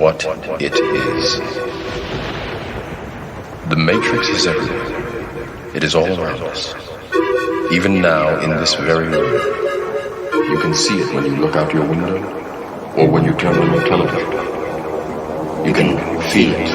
what it is. The Matrix is everywhere. It is all around us. Even now, in this very room. You can see it when you look out your window or when you turn on your television. You can feel it